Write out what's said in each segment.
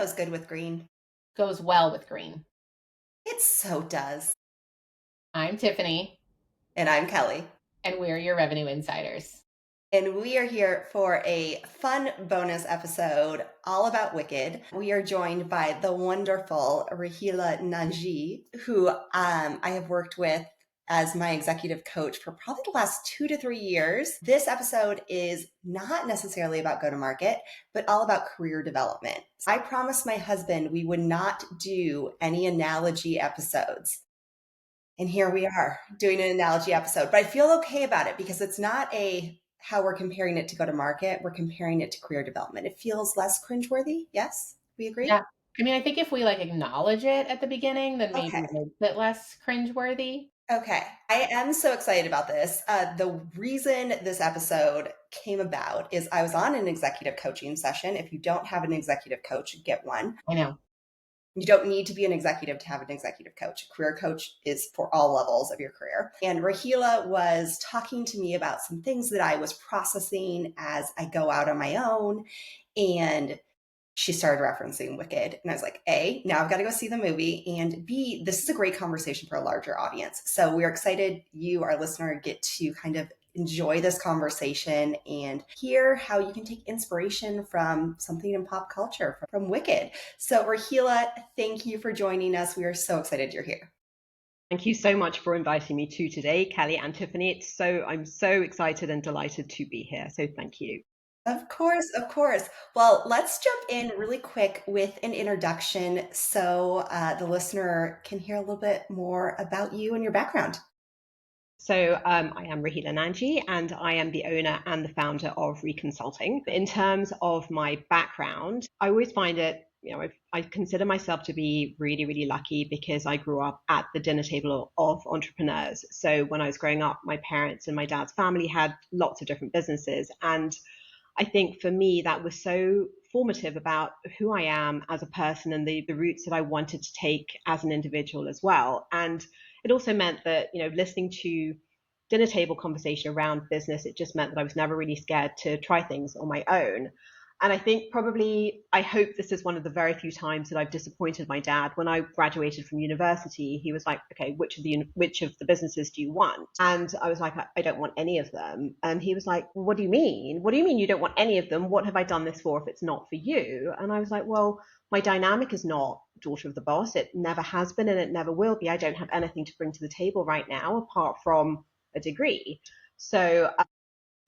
goes good with green. Goes well with green. It so does. I'm Tiffany, And I'm Kelly. and we're your revenue insiders. And we are here for a fun bonus episode all about Wicked. We are joined by the wonderful Raheela Nanji, who I have worked with as my executive coach for probably the last 2 to 3 years. This episode is not necessarily about go to market, but all about career development. I promised my husband we would not do any analogy episodes. And here we are doing an analogy episode, but I feel okay about it because it's not a how we're comparing it to go to market. We're comparing it to career development. It feels less cringeworthy. Yes, we agree. Yeah. I mean, I think if we like acknowledge it at the beginning, then maybe Okay. it makes it less cringeworthy. Okay. I am so excited about this. The reason this episode came about is I was on an executive coaching session. If you don't have an executive coach, get one. I know. You don't need to be an executive to have an executive coach. A career coach is for all levels of your career. And Raheela was talking to me about some things that I was processing as I go out on my own. And she started referencing Wicked. And I was like, A, now I've got to go see the movie. And B, this is a great conversation for a larger audience. So we're excited you, our listener, get to kind of enjoy this conversation and hear how you can take inspiration from something in pop culture from Wicked. So Rahila, thank you for joining us. We are so excited you're here. Thank you so much for inviting me to today, Kelly and Tiffany. I'm so excited and delighted to be here. So thank you. Of course, of course. Well, let's jump in really quick with an introduction so the listener can hear a little bit more about you and your background. So I am Raheela Nanji, and I am the owner and the founder of Reconsulting. In terms of my background, I always find it, I consider myself to be really, really lucky because I grew up at the dinner table of entrepreneurs. So when I was growing up, my parents and my dad's family had lots of different businesses. And I think for me, that was so formative about who I am as a person and the routes that I wanted to take as an individual as well. And it also meant that, listening to dinner table conversation around business, it just meant that I was never really scared to try things on my own. And I think I hope this is one of the very few times that I've disappointed my dad. When I graduated from university, he was like, okay, which of the businesses do you want? And I was like, I don't want any of them. And he was like, well, what do you mean? What do you mean you don't want any of them? What have I done this for if it's not for you? And I was like, well, my dynamic is not daughter of the boss. It never has been and it never will be. I don't have anything to bring to the table right now apart from a degree. So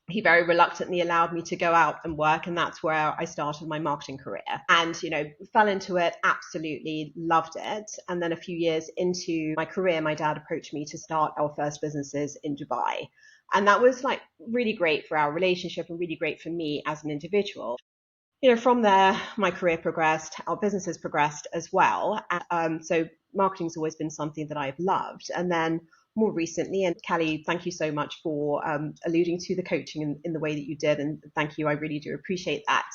he very reluctantly allowed me to go out and work, and that's where I started my marketing career. And fell into it, absolutely loved it. And then a few years into my career, my dad approached me to start our first businesses in Dubai, and that was like really great for our relationship and really great for me as an individual. From there, my career progressed, our businesses progressed as well. So marketing's always been something that I've loved. And then more recently, and Kelly, thank you so much for alluding to the coaching in the way that you did. And thank you, I really do appreciate that.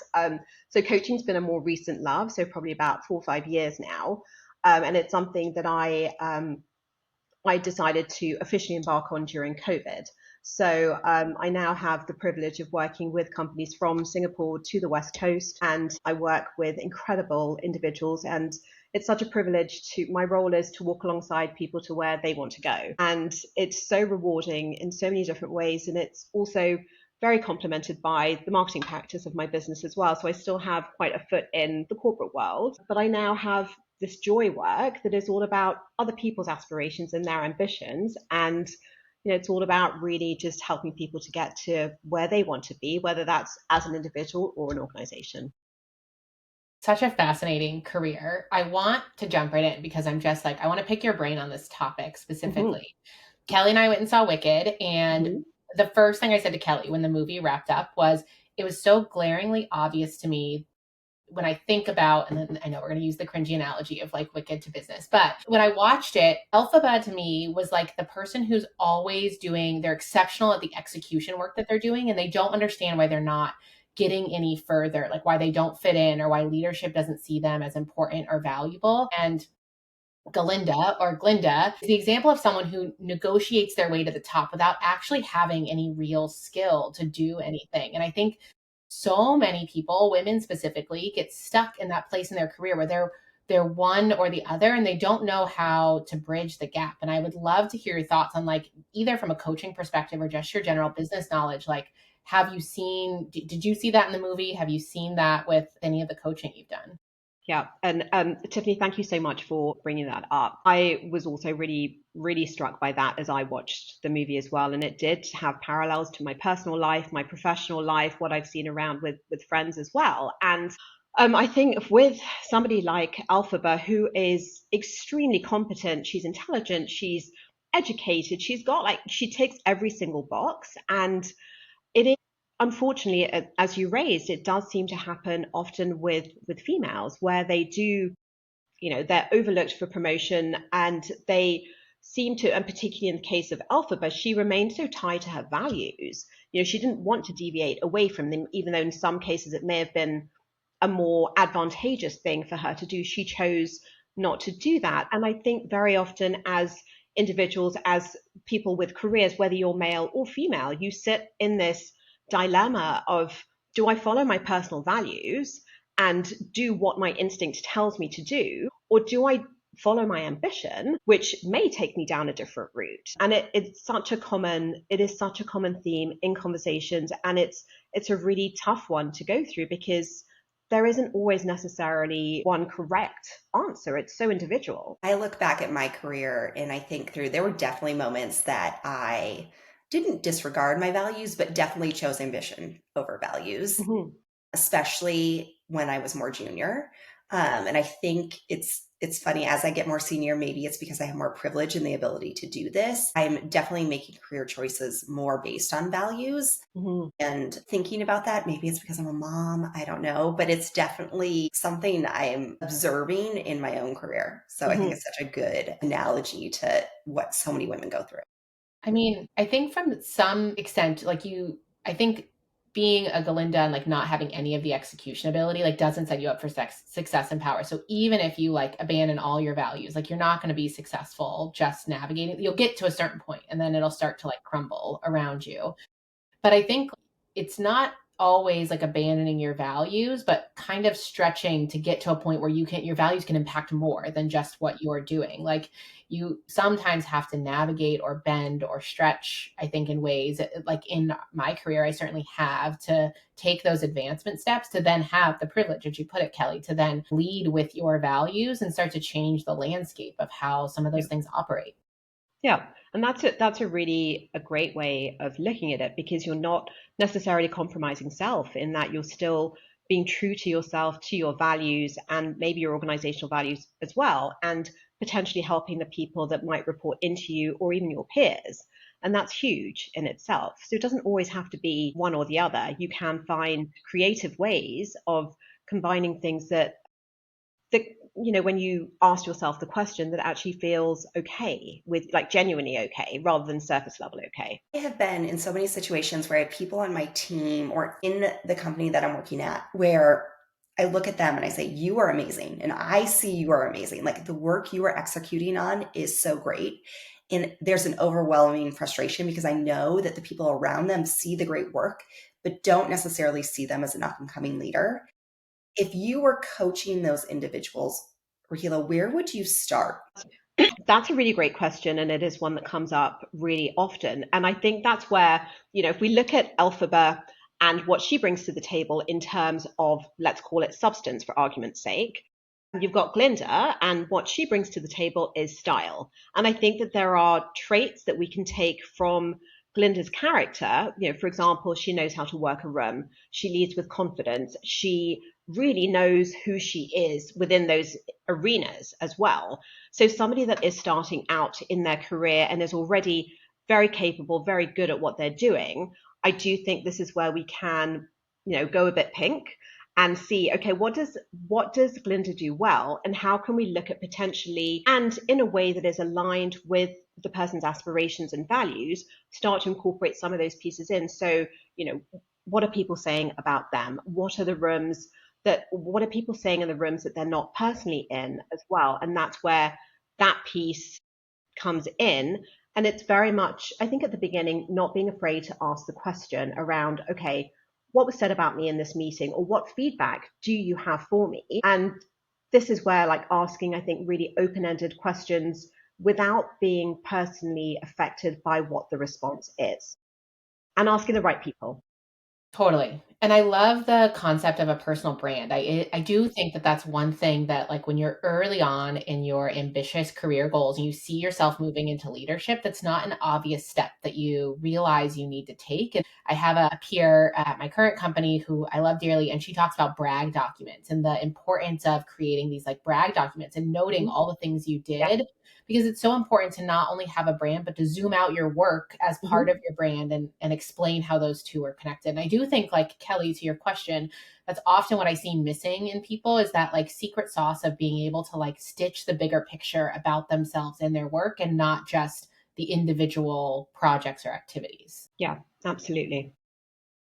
So coaching's been a more recent love, so probably about 4 or 5 years now. And it's something that I decided to officially embark on during COVID. So I now have the privilege of working with companies from Singapore to the West Coast, and I work with incredible individuals. And it's such a privilege my role is to walk alongside people to where they want to go. And it's so rewarding in so many different ways. And it's also very complemented by the marketing practice of my business as well. So I still have quite a foot in the corporate world, but I now have this joy work that is all about other people's aspirations and their ambitions. And it's all about really just helping people to get to where they want to be, whether that's as an individual or an organization. Such a fascinating career. I want to jump right in because I'm just like, I want to pick your brain on this topic specifically. Mm-hmm. Kelly and I went and saw Wicked, and mm-hmm. the first thing I said to Kelly when the movie wrapped up was, it was so glaringly obvious to me when I think about, and then I know we're going to use the cringy analogy of like Wicked to business, but when I watched it, Elphaba to me was like the person who's always they're exceptional at the execution work that they're doing, and they don't understand why they're not getting any further, like why they don't fit in or why leadership doesn't see them as important or valuable. And Glinda is the example of someone who negotiates their way to the top without actually having any real skill to do anything. And I think so many people, women specifically, get stuck in that place in their career where they're one or the other and they don't know how to bridge the gap. And I would love to hear your thoughts on, like, either from a coaching perspective or just your general business knowledge. Like, have you seen, did you see that in the movie? Have you seen that with any of the coaching you've done? Yeah. And Tiffany, thank you so much for bringing that up. I was also really, really struck by that as I watched the movie as well. And it did have parallels to my personal life, my professional life, what I've seen around with friends as well. And I think with somebody like Elphaba, who is extremely competent, she's intelligent, she's educated, she ticks every single box. And it is, unfortunately, as you raised, it does seem to happen often with females where they do, they're overlooked for promotion and they seem to, and particularly in the case of Elphaba, she remained so tied to her values. She didn't want to deviate away from them, even though in some cases it may have been a more advantageous thing for her to do. She chose not to do that. And I think very often as individuals, as people with careers, whether you're male or female, you sit in this dilemma of, do I follow my personal values and do what my instinct tells me to do, or do I follow my ambition, which may take me down a different route? And it is such a common theme in conversations, and it's a really tough one to go through because there isn't always necessarily one correct answer. It's so individual. I look back at my career and I think through, there were definitely moments that I didn't disregard my values, but definitely chose ambition over values, especially when I was more junior. And I think it's funny, as I get more senior, maybe it's because I have more privilege and the ability to do this. I'm definitely making career choices more based on values. And thinking about that, maybe it's because I'm a mom, I don't know, but it's definitely something I'm observing in my own career. So I think it's such a good analogy to what so many women go through. I mean, I think from some extent, I think being a Galinda and like not having any of the execution ability, like, doesn't set you up for success and power. So even if you like abandon all your values, like, you're not going to be successful just navigating. You'll get to a certain point and then it'll start to like crumble around you. But I think it's not always like abandoning your values, but kind of stretching to get to a point where your values can impact more than just what you're doing. Like, you sometimes have to navigate or bend or stretch, I think, in ways like in my career, I certainly have to take those advancement steps to then have the privilege, as you put it, Kelly, to then lead with your values and start to change the landscape of how some of those things operate. Yeah. And that's a really a great way of looking at it, because you're not necessarily compromising self in that you're still being true to yourself, to your values, and maybe your organizational values as well, and potentially helping the people that might report into you or even your peers. And that's huge in itself. So it doesn't always have to be one or the other. You can find creative ways of combining things that when you ask yourself the question, that actually feels okay, with like genuinely okay rather than surface level okay. I have been in so many situations where I have people on my team or in the company that I'm working at where I look at them and I say, you are amazing. And I see you are amazing. Like, the work you are executing on is so great. And there's an overwhelming frustration because I know that the people around them see the great work, but don't necessarily see them as an up and coming leader. If you were coaching those individuals, Raheela, where would you start? That's a really great question, and it is one that comes up really often. And I think that's where, if we look at Elphaba and what she brings to the table in terms of, let's call it substance for argument's sake, you've got Glinda, and what she brings to the table is style. And I think that there are traits that we can take from Glinda's character. For example, she knows how to work a room. She leads with confidence. She really knows who she is within those arenas as well. So somebody that is starting out in their career and is already very capable, very good at what they're doing, I do think this is where we can, go a bit pink and see, okay, what does Glinda do well, and how can we look at potentially, and in a way that is aligned with the person's aspirations and values, start to incorporate some of those pieces in. So, what are people saying about them? What are people saying in the rooms that they're not personally in as well? And that's where that piece comes in. And it's very much, I think, at the beginning, not being afraid to ask the question around, okay, what was said about me in this meeting, or what feedback do you have for me? And this is where like asking, I think, really open-ended questions without being personally affected by what the response is, and asking the right people. Totally. And I love the concept of a personal brand. I do think that that's one thing that, like, when you're early on in your ambitious career goals and you see yourself moving into leadership, that's not an obvious step that you realize you need to take. And I have a peer at my current company who I love dearly, and she talks about brag documents and the importance of creating these like brag documents and noting all the things you did, because it's so important to not only have a brand, but to zoom out your work as part of your brand and explain how those two are connected. And I do think, like Kelly, to your question, that's often what I see missing in people is that like secret sauce of being able to like stitch the bigger picture about themselves and their work and not just the individual projects or activities. Yeah, absolutely.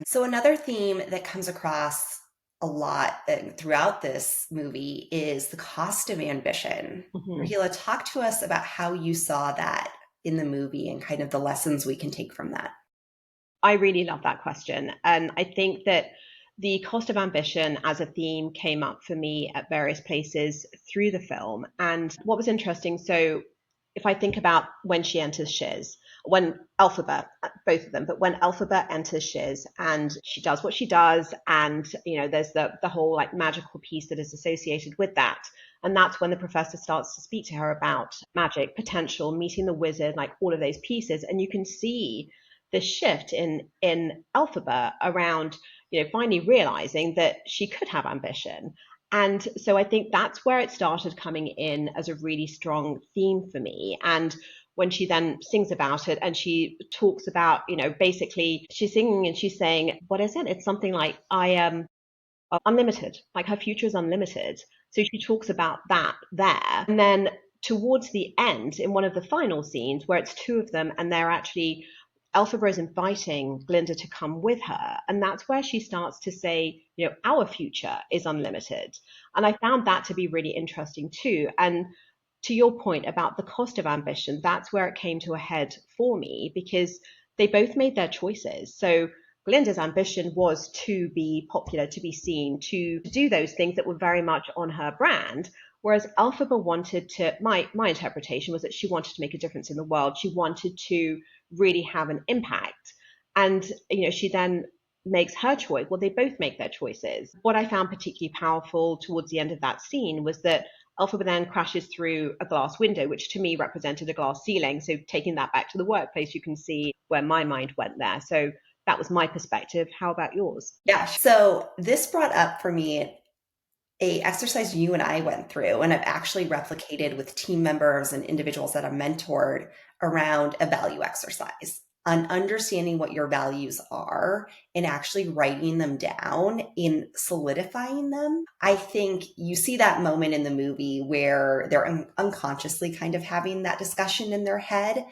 So another theme that comes across a lot throughout this movie is the cost of ambition. Raheela, talk to us about how you saw that in the movie and kind of the lessons we can take from that. I really love that question. And I think that the cost of ambition as a theme came up for me at various places through the film. And what was interesting, so if I think about when she enters Shiz, when Elphaba, both of them, but when Elphaba enters Shiz and she does what she does, and there's the whole like magical piece that is associated with that. And that's when the professor starts to speak to her about magic, potential, meeting the wizard, like all of those pieces. And you can see the shift in Elphaba around, finally realizing that she could have ambition. And so I think that's where it started coming in as a really strong theme for me. And when she then sings about it and she talks about, basically she's singing and she's saying, what is it? It's something like, I am unlimited, like her future is unlimited. So she talks about that there. And then towards the end, in one of the final scenes where it's two of them and they're actually, Elphaba is inviting Glinda to come with her. And that's where she starts to say, our future is unlimited. And I found that to be really interesting too. And to your point about the cost of ambition, that's where it came to a head for me, because they both made their choices. So Glinda's ambition was to be popular, to be seen, to do those things that were very much on her brand. Whereas Elphaba wanted to, my interpretation was that she wanted to make a difference in the world. She wanted to really have an impact. And, she then makes her choice. Well, they both make their choices. What I found particularly powerful towards the end of that scene was that Elphaba then crashes through a glass window, which to me represented a glass ceiling. So taking that back to the workplace, you can see where my mind went there. So that was my perspective. How about yours? Yeah. So this brought up for me a exercise you and I went through, and I've actually replicated with team members and individuals that I've mentored around a value exercise on understanding what your values are and actually writing them down in solidifying them. I think you see that moment in the movie where they're unconsciously kind of having that discussion in their head.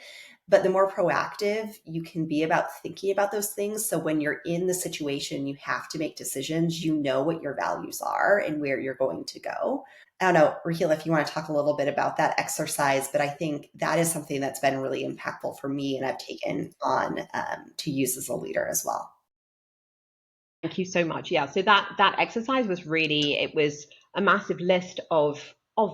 But the more proactive you can be about thinking about those things. So when you're in the situation, you have to make decisions, you know what your values are and where you're going to go. I don't know, Raheela, if you want to talk a little bit about that exercise, but I think that is something that's been really impactful for me and I've taken on to use as a leader as well. Thank you so much. Yeah, so that exercise was really, it was a massive list of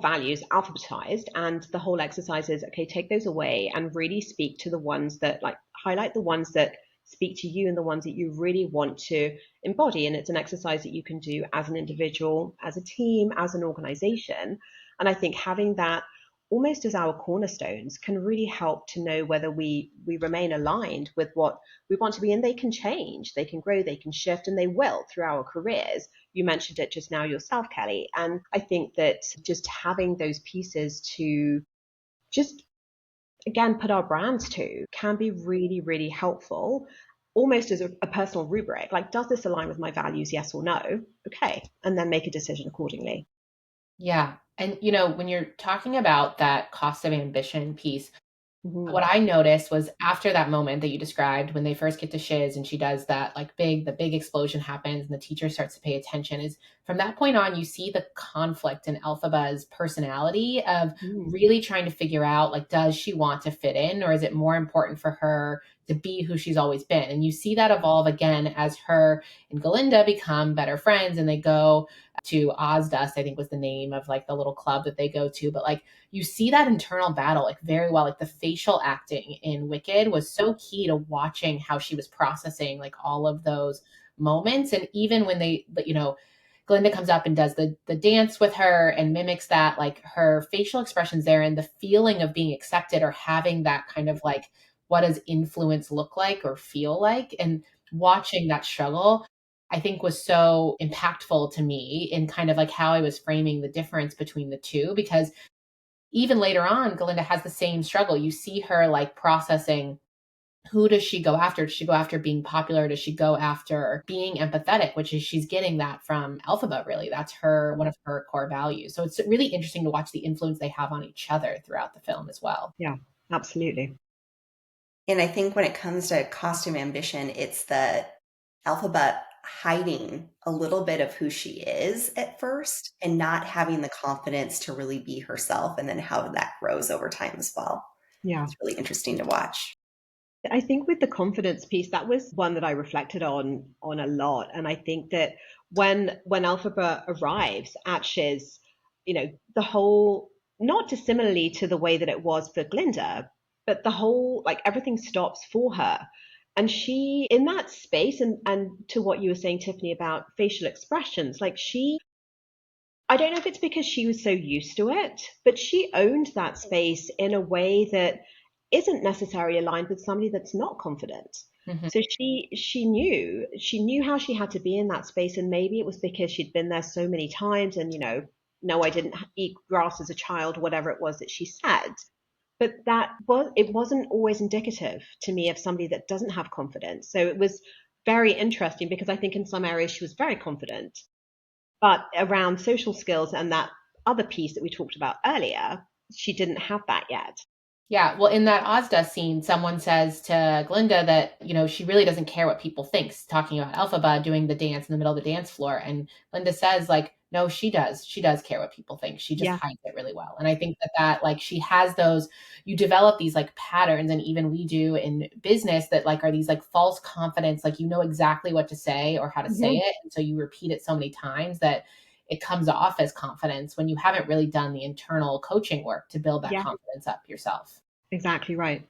values alphabetized, and the whole exercise is, okay, take those away and really speak to the ones that, like, highlight the ones that speak to you and the ones that you really want to embody. And it's an exercise that you can do as an individual, as a team, as an organization. And I think having that almost as our cornerstones can really help to know whether we remain aligned with what we want to be. And they can change, they can grow, they can shift, and they will through our careers. You mentioned it just now yourself, Kelly. And I think that just having those pieces to just, again, put our brands to can be really, really helpful, almost as a personal rubric. Like, does this align with my values? Yes or no? Okay. And then make a decision accordingly. Yeah. And, when you're talking about that cost of ambition piece, what Mm-hmm. I noticed was after that moment that you described when they first get to Shiz and she does that, like, the big explosion happens and the teacher starts to pay attention, is from that point on, you see the conflict in Elphaba's personality of really trying to figure out, like, does she want to fit in, or is it more important for her to be who she's always been. And you see that evolve again as her and Glinda become better friends, and they go to Ozdust, I think was the name of like the little club that they go to. But like you see that internal battle like very well. Like the facial acting in Wicked was so key to watching how she was processing like all of those moments. And even when they, Glinda comes up and does the dance with her and mimics that, like her facial expressions there and the feeling of being accepted or having that kind of like, what does influence look like or feel like? And watching that struggle, I think was so impactful to me in kind of like how I was framing the difference between the two. Because even later on, Glinda has the same struggle. You see her like processing, who does she go after? Does she go after being popular? Does she go after being empathetic, which is she's getting that from Elphaba, really. That's her one of her core values. So it's really interesting to watch the influence they have on each other throughout the film as well. Yeah, absolutely. And I think when it comes to costume ambition, it's the Elphaba hiding a little bit of who she is at first and not having the confidence to really be herself, and then how that grows over time as well. Yeah. It's really interesting to watch. I think with the confidence piece, that was one that I reflected on a lot. And I think that when Elphaba arrives at Shiz, the whole, not dissimilarly to the way that it was for Glinda, but the whole, like everything stops for her. And she, in that space, and to what you were saying, Tiffany, about facial expressions, like I don't know if it's because she was so used to it, but she owned that space in a way that isn't necessarily aligned with somebody that's not confident. Mm-hmm. So she knew how she had to be in that space, and maybe it was because she'd been there so many times, and no, I didn't eat grass as a child, whatever it was that she said. But it wasn't always indicative to me of somebody that doesn't have confidence. So it was very interesting because I think in some areas she was very confident, but around social skills and that other piece that we talked about earlier, she didn't have that yet. Yeah, well, in that Ozda scene, someone says to Glinda that, she really doesn't care what people think, talking about Elphaba doing the dance in the middle of the dance floor. And Glinda says, like, no, she does. She does care what people think. She just hides it really well. And I think that, like, she has those, you develop these, like, patterns, and even we do in business that, like, are these, like, false confidence, like, you know exactly what to say or how to say it. And so you repeat it so many times that it comes off as confidence when you haven't really done the internal coaching work to build that confidence up yourself. Exactly right.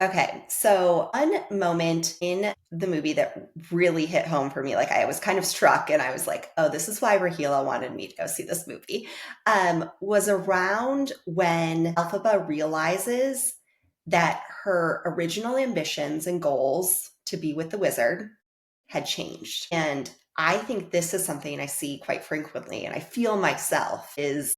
Okay, so one moment in the movie that really hit home for me, like I was kind of struck and I was like, oh, this is why Raheela wanted me to go see this movie, was around when Elphaba realizes that her original ambitions and goals to be with the wizard had changed. And I think this is something I see quite frequently, and I feel myself is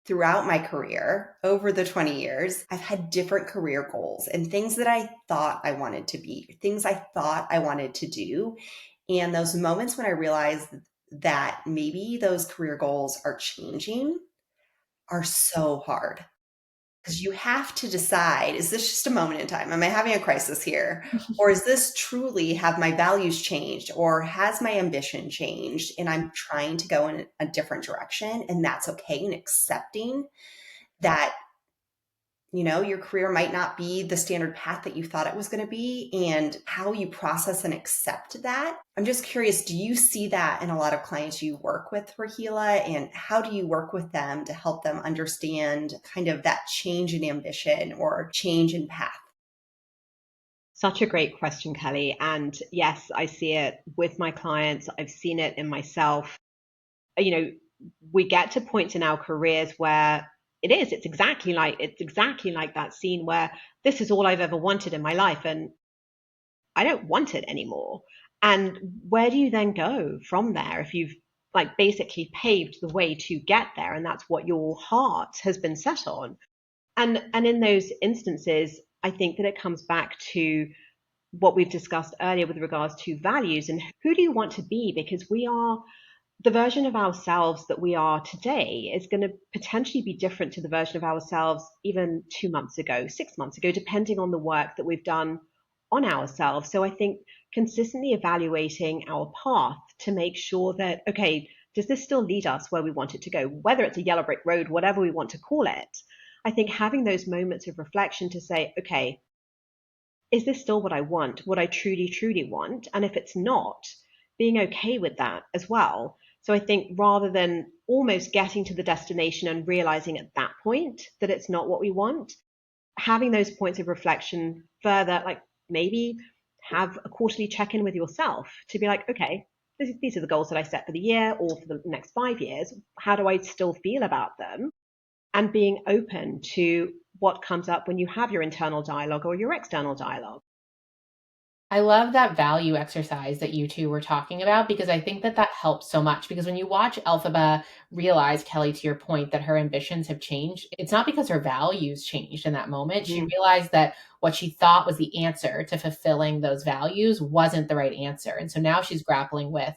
throughout my career, over the 20 years, I've had different career goals and things that I thought I wanted to be, things I thought I wanted to do. And those moments when I realized that maybe those career goals are changing are so hard. Because you have to decide, is this just a moment in time? Am I having a crisis here? Or is this truly, have my values changed? Or has my ambition changed? And I'm trying to go in a different direction. And that's okay. And accepting that, your career might not be the standard path that you thought it was going to be, and how you process and accept that. I'm just curious, do you see that in a lot of clients you work with, Raheela, and how do you work with them to help them understand kind of that change in ambition or change in path? Such a great question, Kelly. And yes, I see it with my clients. I've seen it in myself. We get to points in our careers where it's exactly like that scene where this is all I've ever wanted in my life and I don't want it anymore. And where do you then go from there if you've like basically paved the way to get there and that's what your heart has been set on? And in those instances, I think that it comes back to what we've discussed earlier with regards to values and who do you want to be? Because the version of ourselves that we are today is going to potentially be different to the version of ourselves even 2 months ago, 6 months ago, depending on the work that we've done on ourselves. So I think consistently evaluating our path to make sure that, okay, does this still lead us where we want it to go? Whether it's a yellow brick road, whatever we want to call it, I think having those moments of reflection to say, okay, is this still what I want, what I truly, truly want? And if it's not, being okay with that as well. So I think rather than almost getting to the destination and realizing at that point that it's not what we want, having those points of reflection further, like maybe have a quarterly check-in with yourself to be like, okay, these are the goals that I set for the year or for the next 5 years. How do I still feel about them? And being open to what comes up when you have your internal dialogue or your external dialogue. I love that value exercise that you two were talking about, because I think that helps so much. Because when you watch Elphaba realize, Kelly, to your point, that her ambitions have changed, it's not because her values changed in that moment. She realized that what she thought was the answer to fulfilling those values wasn't the right answer. And so now she's grappling with,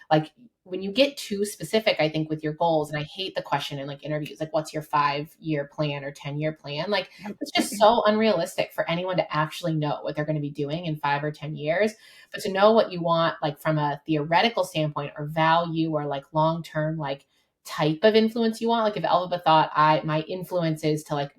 like, when you get too specific, I think, with your goals, and I hate the question in like interviews, like, what's your 5-year plan or 10-year plan? Like, it's just so unrealistic for anyone to actually know what they're going to be doing in 5 or 10 years. But to know what you want, like from a theoretical standpoint or value or like long-term, like type of influence you want, like if Elphaba thought my influence is to like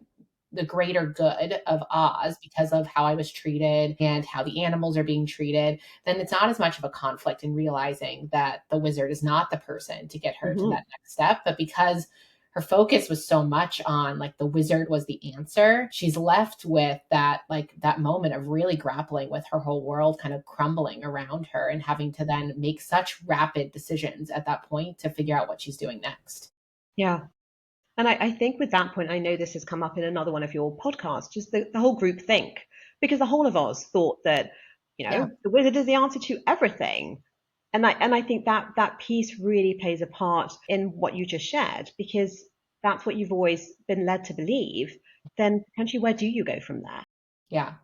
the greater good of Oz because of how I was treated and how the animals are being treated, then it's not as much of a conflict in realizing that the wizard is not the person to get her to that next step. But because her focus was so much on like the wizard was the answer, she's left with that, like that moment of really grappling with her whole world kind of crumbling around her and having to then make such rapid decisions at that point to figure out what she's doing next. Yeah. And I think with that point, I know this has come up in another one of your podcasts, just the whole group think, because the whole of Oz thought that, the wizard is the answer to everything. And I think that piece really plays a part in what you just shared, because that's what you've always been led to believe. Then potentially, where do you go from there? Yeah.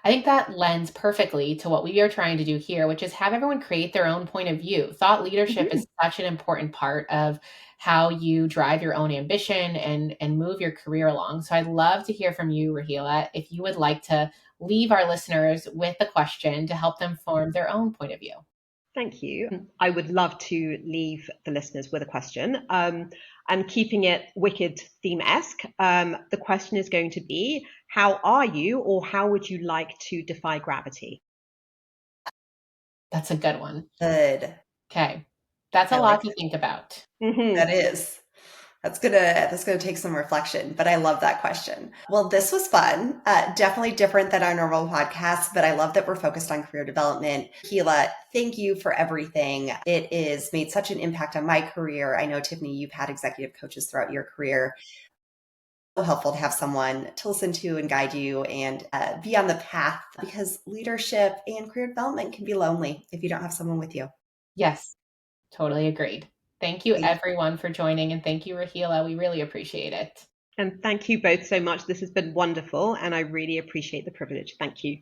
I think that lends perfectly to what we are trying to do here, which is have everyone create their own point of view. Thought leadership is such an important part of how you drive your own ambition and move your career along. So I'd love to hear from you, Raheela, if you would like to leave our listeners with a question to help them form their own point of view. Thank you. I would love to leave the listeners with a question. And keeping it Wicked theme-esque, the question is going to be, how are you, or how would you like to defy gravity? That's a good one. Good. Okay. That's a lot to think about. That is. That's gonna take some reflection, but I love that question. Well, this was fun. Definitely different than our normal podcast, but I love that we're focused on career development. Raheela, thank you for everything. It is made such an impact on my career. I know, Tiffany, you've had executive coaches throughout your career. So helpful to have someone to listen to and guide you and be on the path, because leadership and career development can be lonely if you don't have someone with you. Yes, totally agreed. Thank you, everyone, for joining. And thank you, Raheela. We really appreciate it. And thank you both so much. This has been wonderful, and I really appreciate the privilege. Thank you.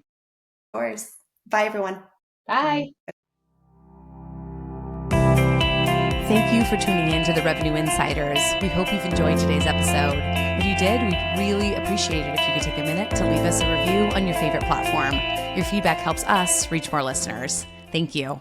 Of course. Bye, everyone. Bye. Thank you for tuning in to the Revenue Insiders. We hope you've enjoyed today's episode. If you did, we'd really appreciate it if you could take a minute to leave us a review on your favorite platform. Your feedback helps us reach more listeners. Thank you.